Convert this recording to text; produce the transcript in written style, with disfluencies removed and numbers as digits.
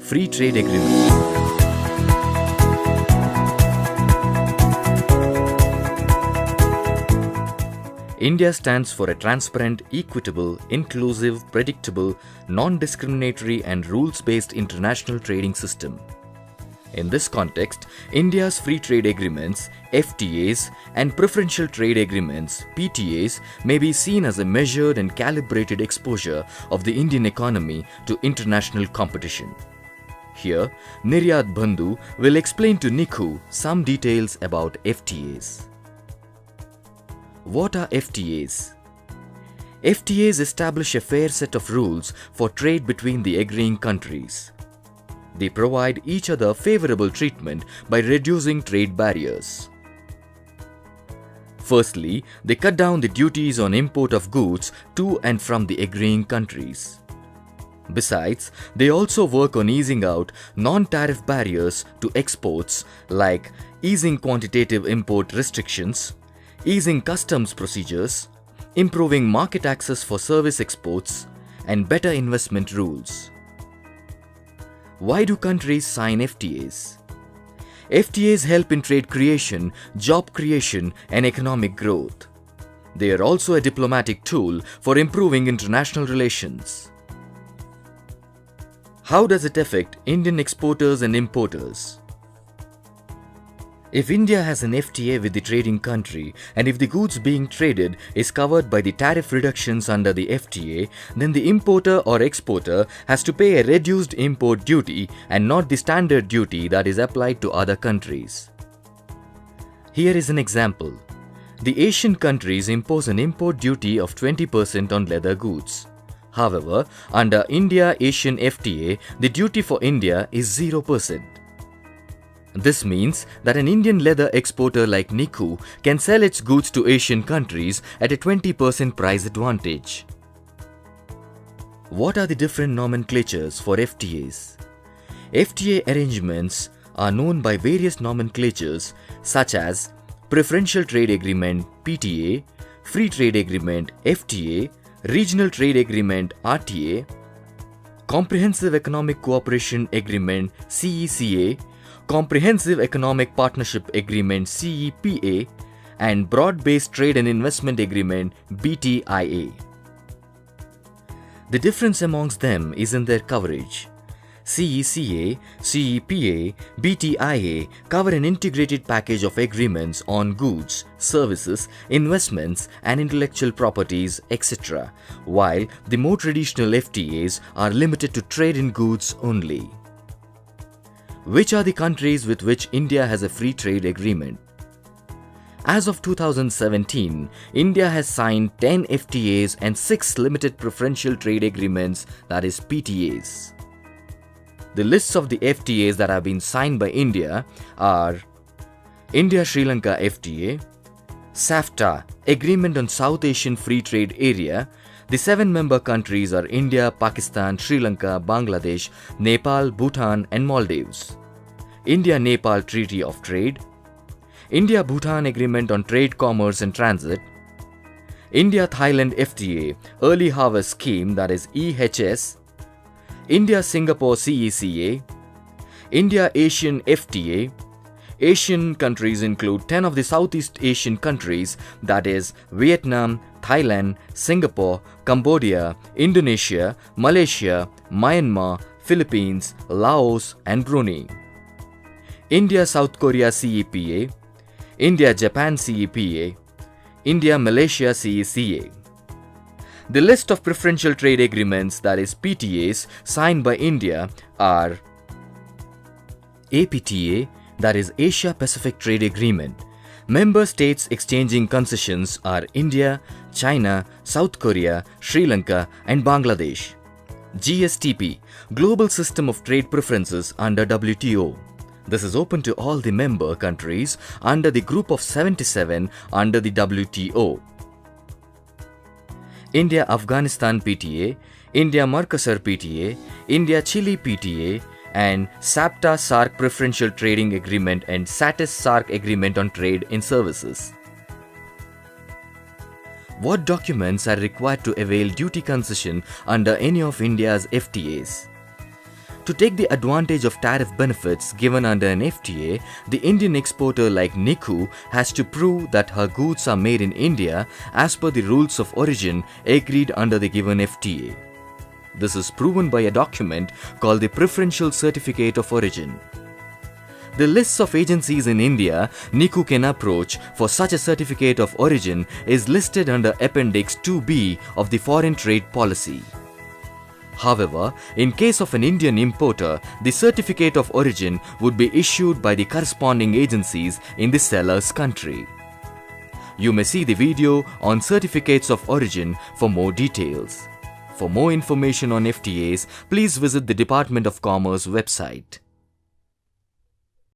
Free Trade Agreement. India stands for a transparent, equitable, inclusive, predictable, non-discriminatory and rules-based international trading system. In this context, India's free trade agreements, FTAs, and preferential trade agreements, PTAs, may be seen as a measured and calibrated exposure of the Indian economy to international competition. Here, Niryat Bandhu will explain to Nikhu some details about FTAs. What are FTAs? FTAs establish a fair set of rules for trade between the agreeing countries. They provide each other favorable treatment by reducing trade barriers. Firstly, they cut down the duties on import of goods to and from the agreeing countries. Besides, they also work on easing out non-tariff barriers to exports like easing quantitative import restrictions, easing customs procedures, improving market access for service exports, and better investment rules. Why do countries sign FTAs? FTAs help in trade creation, job creation, and economic growth. They are also a diplomatic tool for improving international relations. How does it affect Indian exporters and importers? If India has an FTA with the trading country and if the goods being traded is covered by the tariff reductions under the FTA, then the importer or exporter has to pay a reduced import duty and not the standard duty that is applied to other countries. Here is an example. The Asian countries impose an import duty of 20% on leather goods. However, under India-Asian FTA, the duty for India is 0%. This means that an Indian leather exporter like Nikhu can sell its goods to Asian countries at a 20% price advantage. What are the different nomenclatures for FTAs? FTA arrangements are known by various nomenclatures such as Preferential Trade Agreement (PTA), Free Trade Agreement (FTA), Regional Trade Agreement (RTA), Comprehensive Economic Cooperation Agreement (CECA), Comprehensive Economic Partnership Agreement (CEPA), and Broad-Based Trade and Investment Agreement (BTIA). The difference amongst them is in their coverage. CECA, CEPA, BTIA cover an integrated package of agreements on goods, services, investments and intellectual properties, etc., while the more traditional FTAs are limited to trade in goods only. Which are the countries with which India has a free trade agreement? As of 2017, India has signed 10 FTAs and 6 limited preferential trade agreements, that is PTAs. The lists of the FTAs that have been signed by India are India-Sri Lanka FTA, SAFTA, Agreement on South Asian Free Trade Area. The 7 member countries are India, Pakistan, Sri Lanka, Bangladesh, Nepal, Bhutan and Maldives. India-Nepal Treaty of Trade, India-Bhutan Agreement on Trade, Commerce and Transit, India-Thailand FTA, Early Harvest Scheme, that is EHS, India-Singapore CECA, India-Asian FTA. Asian countries include 10 of the Southeast Asian countries, that is Vietnam, Thailand, Singapore, Cambodia, Indonesia, Malaysia, Myanmar, Philippines, Laos and Brunei. India-South Korea CEPA, India-Japan CEPA, India-Malaysia CECA. The list of preferential trade agreements, that is PTAs, signed by India are APTA, that is Asia Pacific Trade Agreement. Member states exchanging concessions are India, China, South Korea, Sri Lanka and Bangladesh. GSTP, Global System of Trade Preferences under WTO. This is open to all the member countries under the Group of 77 under the WTO. India-Afghanistan PTA, India-Mercosur PTA, India-Chile PTA, and SAPTA-SAARC Preferential Trading Agreement and SATIS-SAARC Agreement on Trade in Services. What documents are required to avail duty concession under any of India's FTAs? To take the advantage of tariff benefits given under an FTA, the Indian exporter like Niku has to prove that her goods are made in India as per the rules of origin agreed under the given FTA. This is proven by a document called the Preferential Certificate of Origin. The lists of agencies in India Niku can approach for such a certificate of origin is listed under Appendix 2B of the Foreign Trade Policy. However, in case of an Indian importer, the certificate of origin would be issued by the corresponding agencies in the seller's country. You may see the video on certificates of origin for more details. For more information on FTAs, please visit the Department of Commerce website.